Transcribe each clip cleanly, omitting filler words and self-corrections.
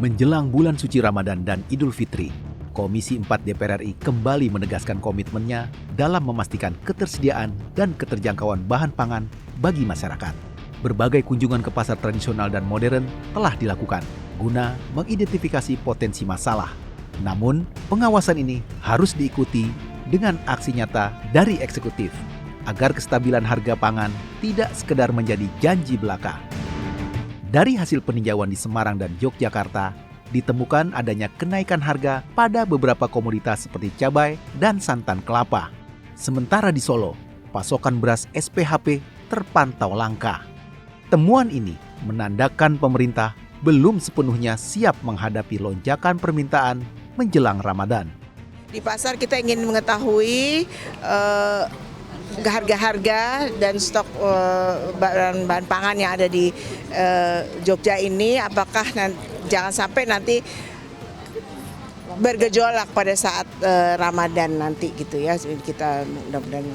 Menjelang bulan suci Ramadan dan Idul Fitri, Komisi 4 DPR RI kembali menegaskan komitmennya dalam memastikan ketersediaan dan keterjangkauan bahan pangan bagi masyarakat. Berbagai kunjungan ke pasar tradisional dan modern telah dilakukan guna mengidentifikasi potensi masalah. Namun, pengawasan ini harus diikuti dengan aksi nyata dari eksekutif agar kestabilan harga pangan tidak sekedar menjadi janji belaka. Dari hasil peninjauan di Semarang dan Yogyakarta, ditemukan adanya kenaikan harga pada beberapa komoditas seperti cabai dan santan kelapa. Sementara di Solo, pasokan beras SPHP terpantau langka. Temuan ini menandakan pemerintah belum sepenuhnya siap menghadapi lonjakan permintaan menjelang Ramadan. Di pasar kita ingin mengetahui harga-harga dan stok bahan pangan yang ada di Jogja ini, apakah jangan sampai nanti bergejolak pada saat Ramadan nanti gitu ya. Kita mudah-mudahan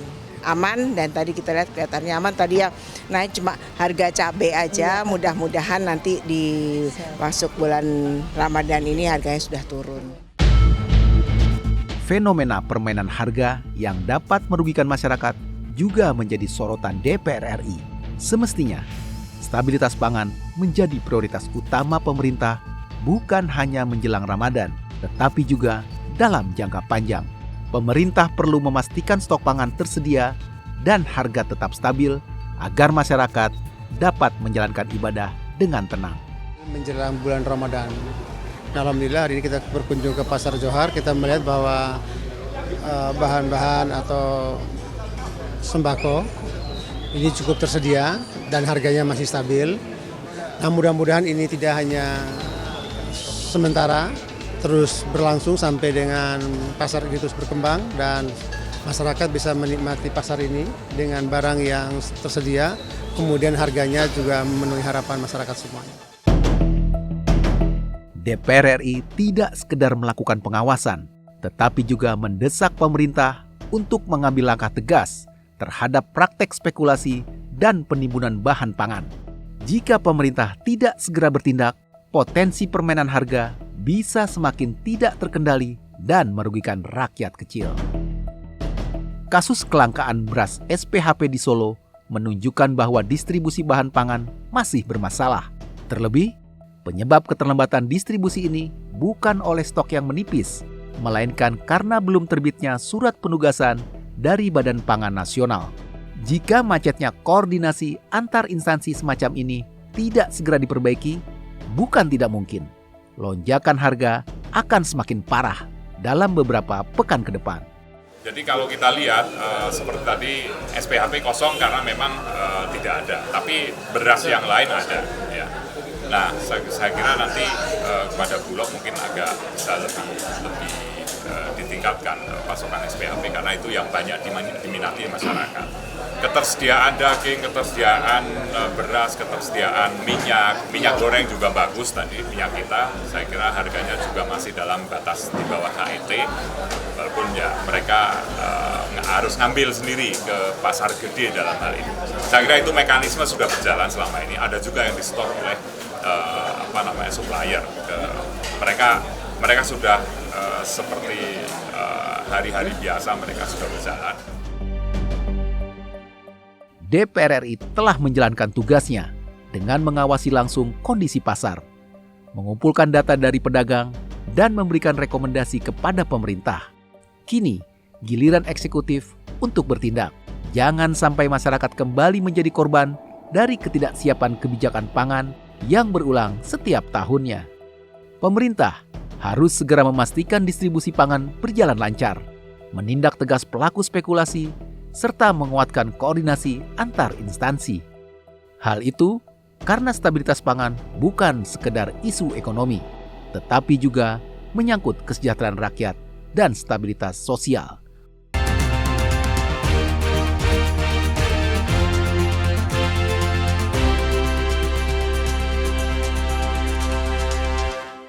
aman, dan tadi kita lihat kelihatannya aman. Tadi yang naik cuma harga cabai aja, mudah-mudahan nanti di masuk bulan Ramadan ini harganya sudah turun. Fenomena permainan harga yang dapat merugikan masyarakat juga menjadi sorotan DPR RI. Semestinya, stabilitas pangan menjadi prioritas utama pemerintah bukan hanya menjelang Ramadan, tetapi juga dalam jangka panjang. Pemerintah perlu memastikan stok pangan tersedia dan harga tetap stabil agar masyarakat dapat menjalankan ibadah dengan tenang. Menjelang bulan Ramadan, alhamdulillah hari ini kita berkunjung ke Pasar Johar, kita melihat bahwa bahan-bahan atau sembako ini cukup tersedia dan harganya masih stabil. Nah, mudah-mudahan ini tidak hanya sementara, terus berlangsung sampai dengan pasar ini terus berkembang dan masyarakat bisa menikmati pasar ini dengan barang yang tersedia, kemudian harganya juga memenuhi harapan masyarakat semuanya. DPR RI tidak sekedar melakukan pengawasan, tetapi juga mendesak pemerintah untuk mengambil langkah tegas terhadap praktek spekulasi dan penimbunan bahan pangan. Jika pemerintah tidak segera bertindak, potensi permainan harga bisa semakin tidak terkendali dan merugikan rakyat kecil. Kasus kelangkaan beras SPHP di Solo menunjukkan bahwa distribusi bahan pangan masih bermasalah. Terlebih, penyebab keterlambatan distribusi ini bukan oleh stok yang menipis, melainkan karena belum terbitnya surat penugasan dari Badan Pangan Nasional. Jika macetnya koordinasi antar instansi semacam ini tidak segera diperbaiki, bukan tidak mungkin lonjakan harga akan semakin parah dalam beberapa pekan ke depan. Jadi kalau kita lihat seperti tadi SPHP kosong karena memang tidak ada, tapi beras yang lain ada. Ya. Nah, saya kira nanti kepada Bulog mungkin agak bisa lebih ditingkatkan pasokan SPHP karena itu yang banyak diminati masyarakat. Ketersediaan daging, ketersediaan beras, ketersediaan minyak goreng juga bagus tadi minyak kita. Saya kira harganya juga masih dalam batas di bawah HET, walaupun ya mereka harus ngambil sendiri ke pasar gede dalam hal ini. Saya kira itu mekanisme sudah berjalan selama ini. Ada juga yang di-store oleh supplier. Mereka sudah seperti hari-hari biasa mereka sudah berjalan. DPR RI telah menjalankan tugasnya dengan mengawasi langsung kondisi pasar, mengumpulkan data dari pedagang, dan memberikan rekomendasi kepada pemerintah. Kini, giliran eksekutif untuk bertindak. Jangan sampai masyarakat kembali menjadi korban dari ketidaksiapan kebijakan pangan yang berulang setiap tahunnya. Pemerintah harus segera memastikan distribusi pangan berjalan lancar, menindak tegas pelaku spekulasi, serta menguatkan koordinasi antar instansi. Hal itu karena stabilitas pangan bukan sekedar isu ekonomi, tetapi juga menyangkut kesejahteraan rakyat dan stabilitas sosial.